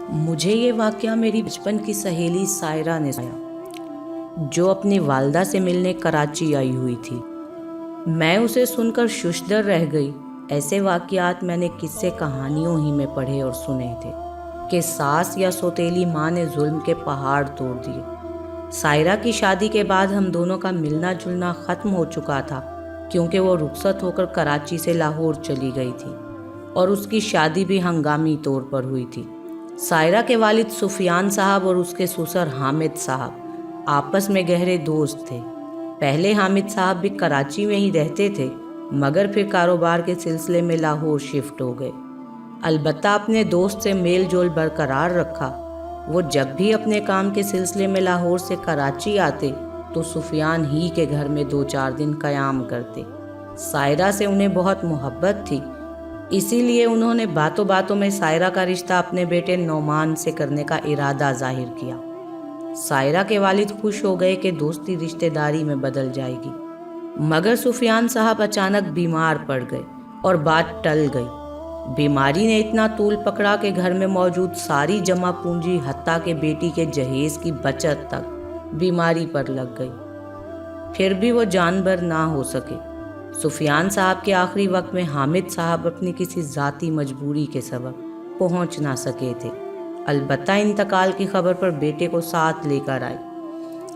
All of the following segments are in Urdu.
مجھے یہ واقعہ میری بچپن کی سہیلی سائرہ نے سنایا، جو اپنی والدہ سے ملنے کراچی آئی ہوئی تھی۔ میں اسے سن کر ششدر رہ گئی۔ ایسے واقعات میں نے قصے کہانیوں ہی میں پڑھے اور سنے تھے کہ ساس یا سوتیلی ماں نے ظلم کے پہاڑ توڑ دیے۔ سائرہ کی شادی کے بعد ہم دونوں کا ملنا جلنا ختم ہو چکا تھا، کیونکہ وہ رخصت ہو کر کراچی سے لاہور چلی گئی تھی اور اس کی شادی بھی ہنگامی طور پر ہوئی تھی۔ سائرہ کے والد سفیان صاحب اور اس کے سسر حامد صاحب آپس میں گہرے دوست تھے۔ پہلے حامد صاحب بھی کراچی میں ہی رہتے تھے، مگر پھر کاروبار کے سلسلے میں لاہور شفٹ ہو گئے۔ البتہ اپنے دوست سے میل جول برقرار رکھا۔ وہ جب بھی اپنے کام کے سلسلے میں لاہور سے کراچی آتے تو سفیان ہی کے گھر میں 2-4 دن قیام کرتے۔ سائرہ سے انہیں بہت محبت تھی، اسی لیے انہوں نے باتوں باتوں میں سائرہ کا رشتہ اپنے بیٹے نعمان سے کرنے کا ارادہ ظاہر کیا۔ سائرہ کے والد خوش ہو گئے کہ دوستی رشتہ داری میں بدل جائے گی، مگر سفیان صاحب اچانک بیمار پڑ گئے اور بات ٹل گئی۔ بیماری نے اتنا طول پکڑا کہ گھر میں موجود ساری جمع پونجی حتیٰ کہ بیٹی کے جہیز کی بچت تک بیماری پر لگ گئی۔ پھر بھی وہ جان بر نہ ہو سکے۔ سفیان صاحب کے آخری وقت میں حامد صاحب اپنی کسی ذاتی مجبوری کے سبب پہنچ نہ سکے تھے۔ البتہ انتقال کی خبر پر بیٹے کو ساتھ لے کر آئے۔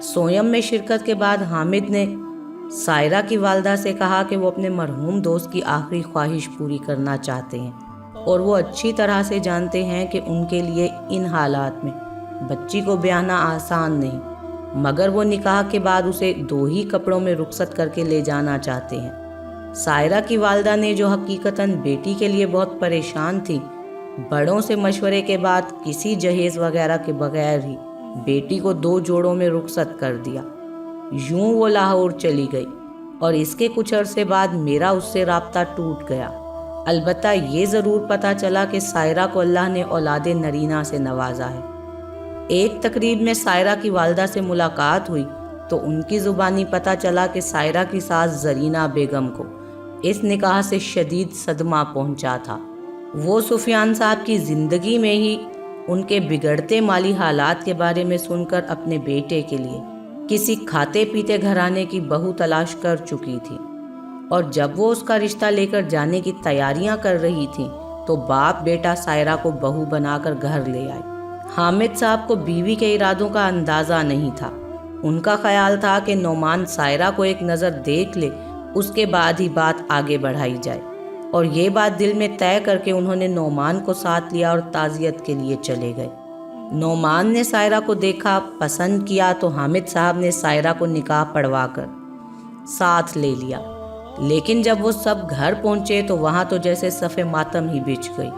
سویم میں شرکت کے بعد حامد نے سائرہ کی والدہ سے کہا کہ وہ اپنے مرحوم دوست کی آخری خواہش پوری کرنا چاہتے ہیں، اور وہ اچھی طرح سے جانتے ہیں کہ ان کے لیے ان حالات میں بچی کو بیاہنا آسان نہیں، مگر وہ نکاح کے بعد اسے 2 ہی کپڑوں میں رخصت کر کے لے جانا چاہتے ہیں۔ سائرہ کی والدہ نے، جو حقیقتاً بیٹی کے لیے بہت پریشان تھی، بڑوں سے مشورے کے بعد کسی جہیز وغیرہ کے بغیر ہی بیٹی کو 2 جوڑوں میں رخصت کر دیا۔ یوں وہ لاہور چلی گئی اور اس کے کچھ عرصے بعد میرا اس سے رابطہ ٹوٹ گیا۔ البتہ یہ ضرور پتہ چلا کہ سائرہ کو اللہ نے اولاد نرینہ سے نوازا ہے۔ ایک تقریب میں سائرہ کی والدہ سے ملاقات ہوئی تو ان کی زبانی پتہ چلا کہ سائرہ کی ساس زرینہ بیگم کو اس نکاح سے شدید صدمہ پہنچا تھا۔ وہ سفیان صاحب کی زندگی میں ہی ان کے بگڑتے مالی حالات کے بارے میں سن کر اپنے بیٹے کے لیے کسی کھاتے پیتے گھرانے کی بہو تلاش کر چکی تھی، اور جب وہ اس کا رشتہ لے کر جانے کی تیاریاں کر رہی تھی تو باپ بیٹا سائرہ کو بہو بنا کر گھر لے آئے۔ حامد صاحب کو بیوی کے ارادوں کا اندازہ نہیں تھا۔ ان کا خیال تھا کہ نعمان سائرہ کو ایک نظر دیکھ لے، اس کے بعد ہی بات آگے بڑھائی جائے، اور یہ بات دل میں طے کر کے انہوں نے نعمان کو ساتھ لیا اور تعزیت کے لیے چلے گئے۔ نعمان نے سائرہ کو دیکھا، پسند کیا تو حامد صاحب نے سائرہ کو نکاح پڑھوا کر ساتھ لے لیا۔ لیکن جب وہ سب گھر پہنچے تو وہاں تو جیسے صف ماتم ہی بچھ گئی۔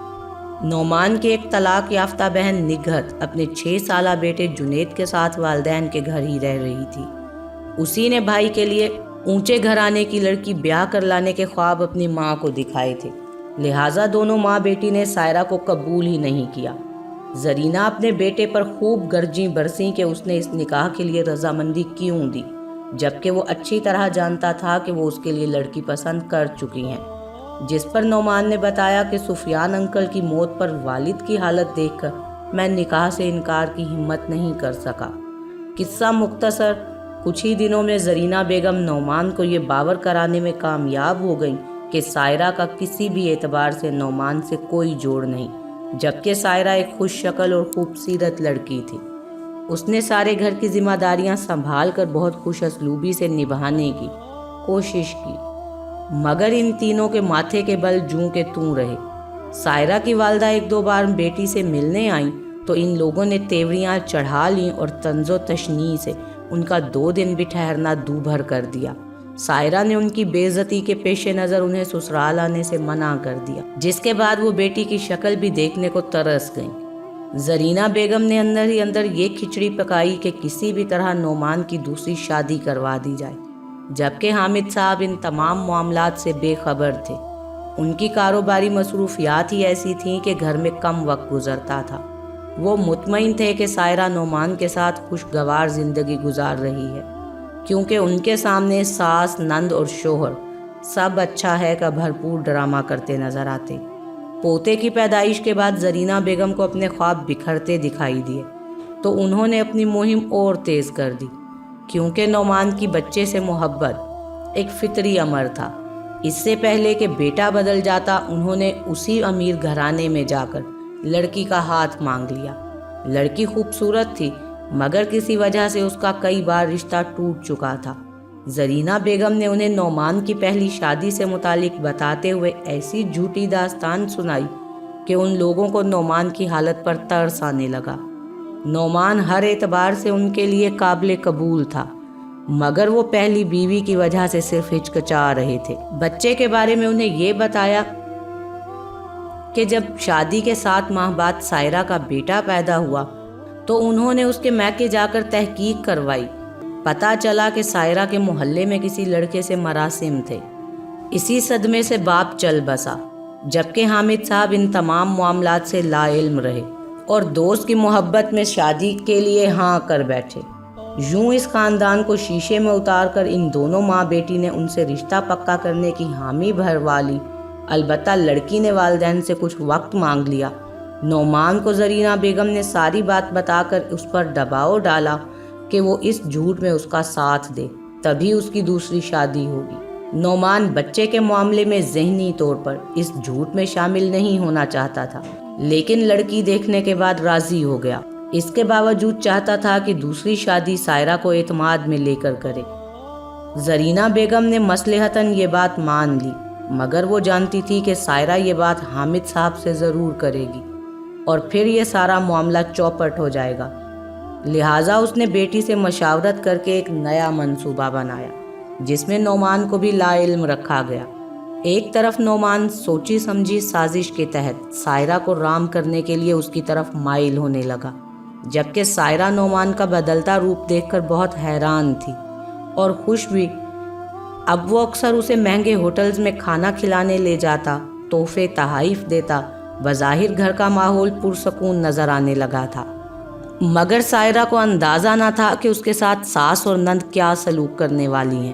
نعمان کی ایک طلاق یافتہ بہن نگہت اپنے 6 سالہ بیٹے جنید کے ساتھ والدین کے گھر ہی رہ رہی تھی۔ اسی نے بھائی کے لیے اونچے گھرانے کی لڑکی بیاہ کر لانے کے خواب اپنی ماں کو دکھائے تھے، لہٰذا دونوں ماں بیٹی نے سائرہ کو قبول ہی نہیں کیا۔ زرینہ اپنے بیٹے پر خوب گرجیں برسیں کہ اس نے اس نکاح کے لیے رضامندی کیوں دی، جبکہ وہ اچھی طرح جانتا تھا کہ وہ اس کے لیے لڑکی پسند کر چکی ہیں۔ جس پر نعمان نے بتایا کہ سفیان انکل کی موت پر والد کی حالت دیکھ کر میں نکاح سے انکار کی ہمت نہیں کر سکا۔ قصہ مختصر، کچھ ہی دنوں میں زرینہ بیگم نعمان کو یہ باور کرانے میں کامیاب ہو گئی کہ سائرہ کا کسی بھی اعتبار سے نعمان سے کوئی جوڑ نہیں، جبکہ سائرہ ایک خوش شکل اور خوبصورت لڑکی تھی۔ اس نے سارے گھر کی ذمہ داریاں سنبھال کر بہت خوش اسلوبی سے نبھانے کی کوشش کی، مگر ان تینوں کے ماتھے کے بل جوں کے توں رہے۔ سائرہ کی والدہ 1-2 بار بیٹی سے ملنے آئیں تو ان لوگوں نے تیوریاں چڑھا لیں اور طنز و تشنیع سے ان کا 2 دن بھی ٹھہرنا دوبھر کر دیا۔ سائرہ نے ان کی بے عزتی کے پیش نظر انہیں سسرال آنے سے منع کر دیا، جس کے بعد وہ بیٹی کی شکل بھی دیکھنے کو ترس گئیں۔ زرینہ بیگم نے اندر ہی اندر یہ کھچڑی پکائی کہ کسی بھی طرح نعمان کی دوسری شادی کروا دی جائے، جبکہ حامد صاحب ان تمام معاملات سے بے خبر تھے۔ ان کی کاروباری مصروفیات ہی ایسی تھیں کہ گھر میں کم وقت گزرتا تھا۔ وہ مطمئن تھے کہ سائرہ نعمان کے ساتھ خوشگوار زندگی گزار رہی ہے، کیونکہ ان کے سامنے ساس، نند اور شوہر سب اچھا ہے کا بھرپور ڈرامہ کرتے نظر آتے۔ پوتے کی پیدائش کے بعد زرینہ بیگم کو اپنے خواب بکھرتے دکھائی دیے تو انہوں نے اپنی مہم اور تیز کر دی، کیونکہ نعمان کی بچے سے محبت ایک فطری امر تھا۔ اس سے پہلے کہ بیٹا بدل جاتا، انہوں نے اسی امیر گھرانے میں جا کر لڑکی کا ہاتھ مانگ لیا۔ لڑکی خوبصورت تھی، مگر کسی وجہ سے اس کا کئی بار رشتہ ٹوٹ چکا تھا۔ زرینہ بیگم نے انہیں نعمان کی پہلی شادی سے متعلق بتاتے ہوئے ایسی جھوٹی داستان سنائی کہ ان لوگوں کو نعمان کی حالت پر ترس آنے لگا۔ نعمان ہر اعتبار سے ان کے لیے قابل قبول تھا، مگر وہ پہلی بیوی کی وجہ سے صرف ہچکچا رہے تھے۔ بچے کے بارے میں انہیں یہ بتایا کہ جب شادی کے 7 ماہ بعد سائرہ کا بیٹا پیدا ہوا تو انہوں نے اس کے میکے جا کر تحقیق کروائی۔ پتہ چلا کہ سائرہ کے محلے میں کسی لڑکے سے مراسم تھے۔ اسی صدمے سے باپ چل بسا، جبکہ حامد صاحب ان تمام معاملات سے لا علم رہے اور دوست کی محبت میں شادی کے لیے ہاں کر بیٹھے۔ یوں اس خاندان کو شیشے میں اتار کر ان دونوں ماں بیٹی نے ان سے رشتہ پکا کرنے کی حامی بھروا لی۔ البتہ لڑکی نے والدین سے کچھ وقت مانگ لیا۔ نعمان کو زرینہ بیگم نے ساری بات بتا کر اس پر دباؤ ڈالا کہ وہ اس جھوٹ میں اس کا ساتھ دے، تبھی اس کی دوسری شادی ہوگی۔ نعمان بچے کے معاملے میں ذہنی طور پر اس جھوٹ میں شامل نہیں ہونا چاہتا تھا، لیکن لڑکی دیکھنے کے بعد راضی ہو گیا۔ اس کے باوجود چاہتا تھا کہ دوسری شادی سائرہ کو اعتماد میں لے کر کرے۔ زرینہ بیگم نے مصلحتاً یہ بات مان لی، مگر وہ جانتی تھی کہ سائرہ یہ بات حامد صاحب سے ضرور کرے گی اور پھر یہ سارا معاملہ چوپٹ ہو جائے گا۔ لہٰذا اس نے بیٹی سے مشاورت کر کے ایک نیا منصوبہ بنایا، جس میں نعمان کو بھی لا علم رکھا گیا۔ ایک طرف نعمان سوچی سمجھی سازش کے تحت سائرہ کو رام کرنے کے لیے اس کی طرف مائل ہونے لگا، جبکہ سائرہ نعمان کا بدلتا روپ دیکھ کر بہت حیران تھی اور خوش بھی۔ اب وہ اکثر اسے مہنگے ہوٹلز میں کھانا کھلانے لے جاتا، تحفے تحائف دیتا، بظاہر گھر کا ماحول پرسکون نظر آنے لگا تھا، مگر سائرہ کو اندازہ نہ تھا کہ اس کے ساتھ ساس اور نند کیا سلوک کرنے والی ہیں۔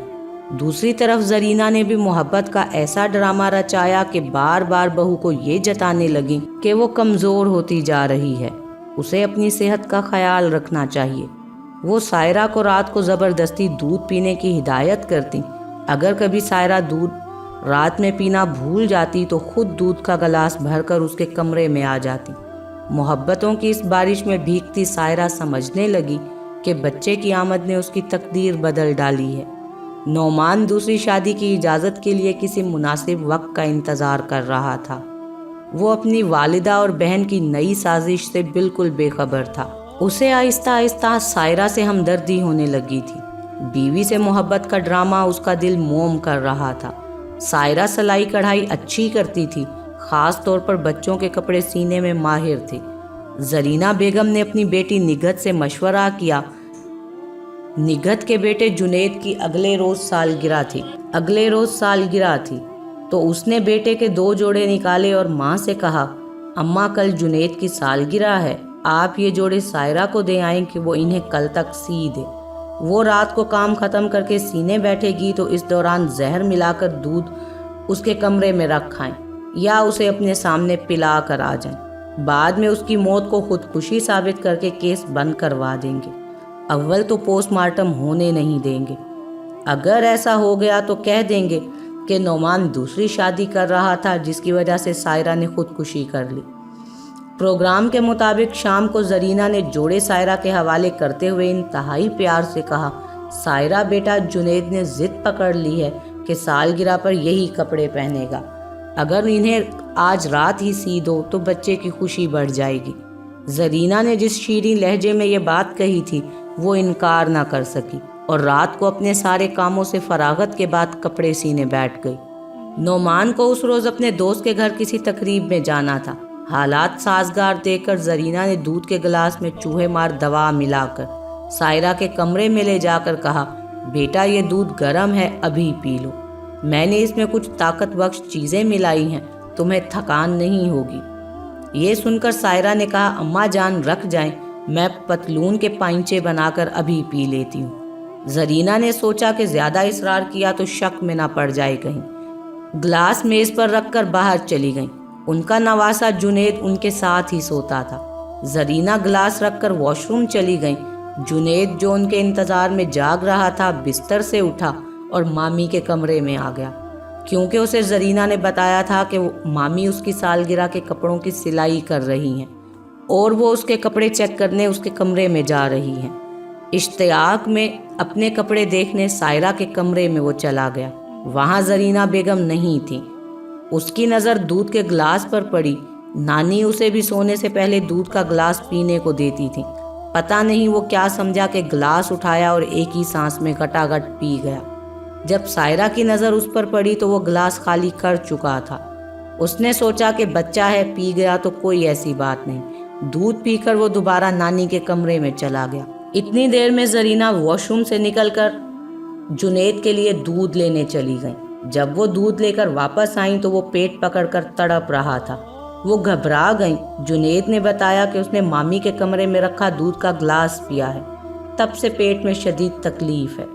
دوسری طرف زرینہ نے بھی محبت کا ایسا ڈرامہ رچایا کہ بار بار بہو کو یہ جتانے لگی کہ وہ کمزور ہوتی جا رہی ہے، اسے اپنی صحت کا خیال رکھنا چاہیے۔ وہ سائرہ کو رات کو زبردستی دودھ پینے کی ہدایت کرتی۔ اگر کبھی سائرہ دودھ رات میں پینا بھول جاتی تو خود دودھ کا گلاس بھر کر اس کے کمرے میں آ جاتی۔ محبتوں کی اس بارش میں بھیگتی سائرہ سمجھنے لگی کہ بچے کی آمد نے اس کی تقدیر بدل ڈالی ہے۔ نعمان دوسری شادی کی اجازت کے لیے کسی مناسب وقت کا انتظار کر رہا تھا۔ وہ اپنی والدہ اور بہن کی نئی سازش سے بالکل بے خبر تھا۔ اسے آہستہ آہستہ سائرہ سے ہمدردی ہونے لگی تھی۔ بیوی سے محبت کا ڈرامہ اس کا دل موم کر رہا تھا۔ سائرہ سلائی کڑھائی اچھی کرتی تھی، خاص طور پر بچوں کے کپڑے سینے میں ماہر تھی۔ زرینہ بیگم نے اپنی بیٹی نگہت سے مشورہ کیا۔ نگہت کے بیٹے جنید کی اگلے روز سالگرہ تھی تو اس نے بیٹے کے 2 جوڑے نکالے اور ماں سے کہا، اماں کل جنید کی سالگرہ ہے، آپ یہ جوڑے سائرہ کو دے آئیں کہ وہ انہیں کل تک سی دے۔ وہ رات کو کام ختم کر کے سینے بیٹھے گی تو اس دوران زہر ملا کر دودھ اس کے کمرے میں رکھ آئیں یا اسے اپنے سامنے پلا کر آ جائیں۔ بعد میں اس کی موت کو خودکشی ثابت کر کے کیس بند کروا دیں گے۔ اول تو پوسٹ مارٹم ہونے نہیں دیں گے۔ اگر ایسا ہو گیا تو کہہ دیں گے کہ نعمان دوسری شادی کر رہا تھا، جس کی وجہ سے سائرہ نے خودکشی کر لی۔ پروگرام کے مطابق شام کو زرینہ نے جوڑے سائرہ کے حوالے کرتے ہوئے انتہائی پیار سے کہا، سائرہ بیٹا، جنید نے ضد پکڑ لی ہے کہ سالگرہ پر یہی کپڑے پہنے گا۔ اگر انہیں آج رات ہی سی دو تو بچے کی خوشی بڑھ جائے گی۔ زرینہ نے جس شیریں لہجے میں یہ بات کہی تھی وہ انکار نہ کر سکی اور رات کو اپنے سارے کاموں سے فراغت کے بعد کپڑے سینے بیٹھ گئی۔ نعمان کو اس روز اپنے دوست کے گھر کسی تقریب میں جانا تھا۔ حالات سازگار دیکھ کر زرینہ نے دودھ کے گلاس میں چوہے مار دوا ملا کر سائرہ کے کمرے میں لے جا کر کہا، بیٹا یہ دودھ گرم ہے، ابھی پی لو، میں نے اس میں کچھ طاقت بخش چیزیں ملائی ہیں، تمہیں تھکان نہیں ہوگی۔ یہ سن کر سائرہ نے کہا، اماں جان رکھ جائیں، میں پتلون کے پائنچے بنا کر ابھی پی لیتی ہوں۔ زرینہ نے سوچا کہ زیادہ اصرار کیا تو شک میں نہ پڑ جائے کہیں۔ گلاس میز پر رکھ کر باہر چلی گئیں۔ ان کا نواسا جنید ان کے ساتھ ہی سوتا تھا۔ زرینہ گلاس رکھ کر واش روم چلی گئیں۔ جنید جو ان کے انتظار میں جاگ رہا تھا بستر سے اٹھا اور مامی کے کمرے میں آ گیا، کیونکہ اسے زرینہ نے بتایا تھا کہ مامی اس کی سالگرہ کے کپڑوں کی سلائی کر رہی ہیں اور وہ اس کے کپڑے چیک کرنے اس کے کمرے میں جا رہی ہیں۔ اشتیاق میں اپنے کپڑے دیکھنے سائرہ کے کمرے میں وہ چلا گیا۔ وہاں زرینہ بیگم نہیں تھی۔ اس کی نظر دودھ کے گلاس پر پڑی۔ نانی اسے بھی سونے سے پہلے دودھ کا گلاس پینے کو دیتی تھی۔ پتہ نہیں وہ کیا سمجھا کہ گلاس اٹھایا اور ایک ہی سانس میں گٹا گٹ پی گیا۔ جب سائرہ کی نظر اس پر پڑی تو وہ گلاس خالی کر چکا تھا۔ اس نے سوچا کہ بچہ ہے، پی گیا تو کوئی ایسی بات نہیں۔ دودھ پی کر وہ دوبارہ نانی کے کمرے میں چلا گیا۔ اتنی دیر میں زرینہ واش روم سے نکل کر جنید کے لیے دودھ لینے چلی گئیں۔ جب وہ دودھ لے کر واپس آئیں تو وہ پیٹ پکڑ کر تڑپ رہا تھا۔ وہ گھبرا گئیں۔ جنید نے بتایا کہ اس نے مامی کے کمرے میں رکھا دودھ کا گلاس پیا ہے، تب سے پیٹ میں شدید تکلیف ہے۔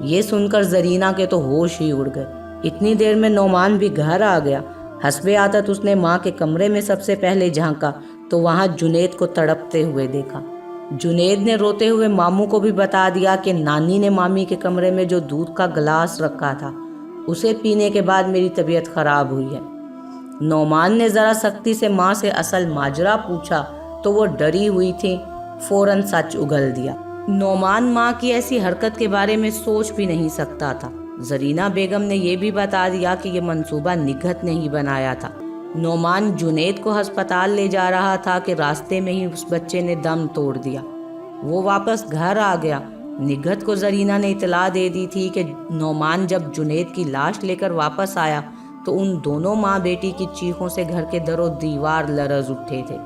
یہ سن کر زرینہ کے تو ہوش ہی اڑ گئے۔ اتنی دیر میں نعمان بھی گھر آ گیا۔ حسب عادت اس نے ماں کے کمرے میں سب سے پہلے جھانکا تو وہاں جنید کو تڑپتے ہوئے دیکھا۔ جنید نے روتے ہوئے ماموں کو بھی بتا دیا کہ نانی نے مامی کے کمرے میں جو دودھ کا گلاس رکھا تھا اسے پینے کے بعد میری طبیعت خراب ہوئی ہے۔ نعمان نے ذرا سختی سے ماں سے اصل ماجرا پوچھا تو وہ ڈری ہوئی تھی، فوراً سچ اگل دیا۔ نعمان ماں کی ایسی حرکت کے بارے میں سوچ بھی نہیں سکتا تھا۔ زرینہ بیگم نے یہ بھی بتا دیا کہ یہ منصوبہ نگہت نے ہی بنایا تھا۔ نعمان جنید کو ہسپتال لے جا رہا تھا کہ راستے میں ہی اس بچے نے دم توڑ دیا۔ وہ واپس گھر آ گیا۔ نگہت کو زرینہ نے اطلاع دے دی تھی کہ نعمان جب جنید کی لاش لے کر واپس آیا تو ان دونوں ماں بیٹی کی چیخوں سے گھر کے در و دیوار لرز اٹھے تھے۔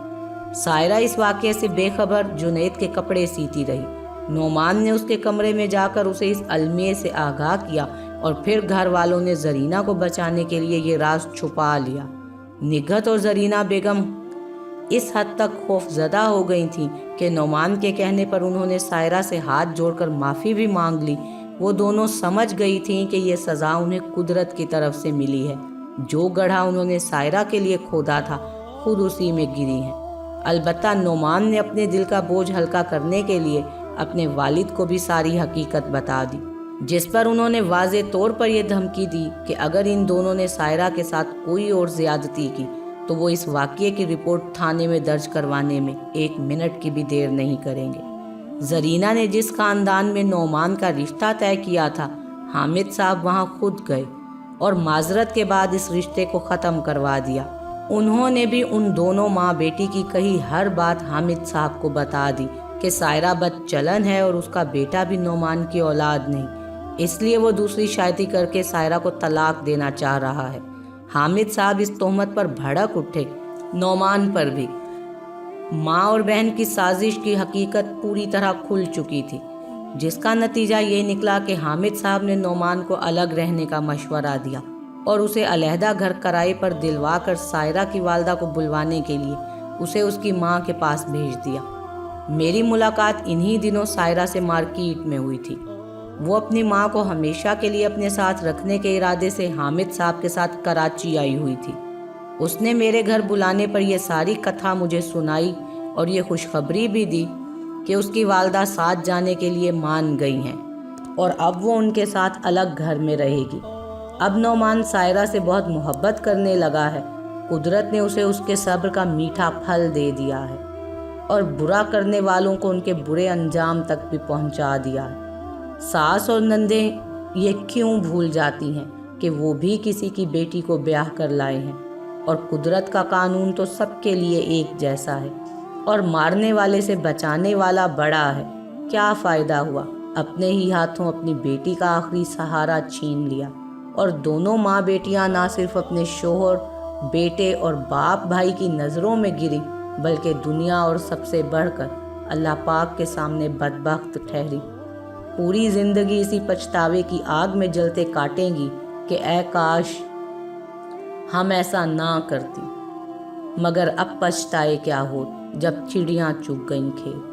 سائرہ اس واقعے سے بے خبر جنید کے کپڑے سیتی رہی۔ نعمان نے اس کے کمرے میں جا کر اسے اس المیے سے آگاہ کیا اور پھر گھر والوں نے زرینہ کو بچانے کے لیے یہ راز چھپا لیا۔ نگہت اور زرینہ بیگم اس حد تک خوف زدہ ہو گئی تھیں کہ نعمان کے کہنے پر انہوں نے سائرہ سے ہاتھ جوڑ کر معافی بھی مانگ لی۔ وہ دونوں سمجھ گئی تھیں کہ یہ سزا انہیں قدرت کی طرف سے ملی ہے۔ جو گڑھا انہوں نے سائرہ کے لیے کھودا تھا خود اسی میں گری ہیں۔ البتہ نعمان نے اپنے دل کا بوجھ ہلکا کرنے کے لیے اپنے والد کو بھی ساری حقیقت بتا دی، جس پر انہوں نے واضح طور پر یہ دھمکی دی کہ اگر ان دونوں نے سائرہ کے ساتھ کوئی اور زیادتی کی تو وہ اس واقعے کی رپورٹ تھانے میں درج کروانے میں 1 منٹ کی بھی دیر نہیں کریں گے۔ زرینہ نے جس خاندان میں نعمان کا رشتہ طے کیا تھا، حامد صاحب وہاں خود گئے اور معذرت کے بعد اس رشتے کو ختم کروا دیا۔ انہوں نے بھی ان دونوں ماں بیٹی کی کہی ہر بات حامد صاحب کو بتا دی کہ سائرہ بد چلن ہے اور اس کا بیٹا بھی نعمان کی اولاد نہیں، اس لیے وہ دوسری شادی کر کے سائرہ کو طلاق دینا چاہ رہا ہے۔ حامد صاحب اس تہمت پر بھڑک اٹھے۔ نعمان پر بھی ماں اور بہن کی سازش کی حقیقت پوری طرح کھل چکی تھی، جس کا نتیجہ یہ نکلا کہ حامد صاحب نے نعمان کو الگ رہنے کا مشورہ دیا اور اسے علیحدہ گھر کرائے پر دلوا کر سائرہ کی والدہ کو بلوانے کے لیے اسے اس کی ماں کے پاس بھیج دیا۔ میری ملاقات انہی دنوں سائرہ سے مارکیٹ میں ہوئی تھی۔ وہ اپنی ماں کو ہمیشہ کے لیے اپنے ساتھ رکھنے کے ارادے سے حامد صاحب کے ساتھ کراچی آئی ہوئی تھی۔ اس نے میرے گھر بلانے پر یہ ساری کتھا مجھے سنائی اور یہ خوشخبری بھی دی کہ اس کی والدہ ساتھ جانے کے لیے مان گئی ہیں اور اب وہ ان کے ساتھ الگ گھر میں رہے گی۔ اب نعمان سائرہ سے بہت محبت کرنے لگا ہے۔ قدرت نے اسے اس کے صبر کا میٹھا پھل دے دیا ہے اور برا کرنے والوں کو ان کے برے انجام تک بھی پہنچا دیا ہے۔ ساس اور نندیں یہ کیوں بھول جاتی ہیں کہ وہ بھی کسی کی بیٹی کو بیاہ کر لائے ہیں اور قدرت کا قانون تو سب کے لیے ایک جیسا ہے اور مارنے والے سے بچانے والا بڑا ہے۔ کیا فائدہ ہوا، اپنے ہی ہاتھوں اپنی بیٹی کا آخری سہارا چھین لیا اور دونوں ماں بیٹیاں نہ صرف اپنے شوہر، بیٹے اور باپ بھائی کی نظروں میں گری بلکہ دنیا اور سب سے بڑھ کر اللہ پاک کے سامنے بدبخت ٹھہری۔ پوری زندگی اسی پچھتاوے کی آگ میں جلتے کاٹیں گی کہ اے کاش ہم ایسا نہ کرتی، مگر اب پچھتائے کیا ہو جب چڑیاں چگ گئیں کھیت۔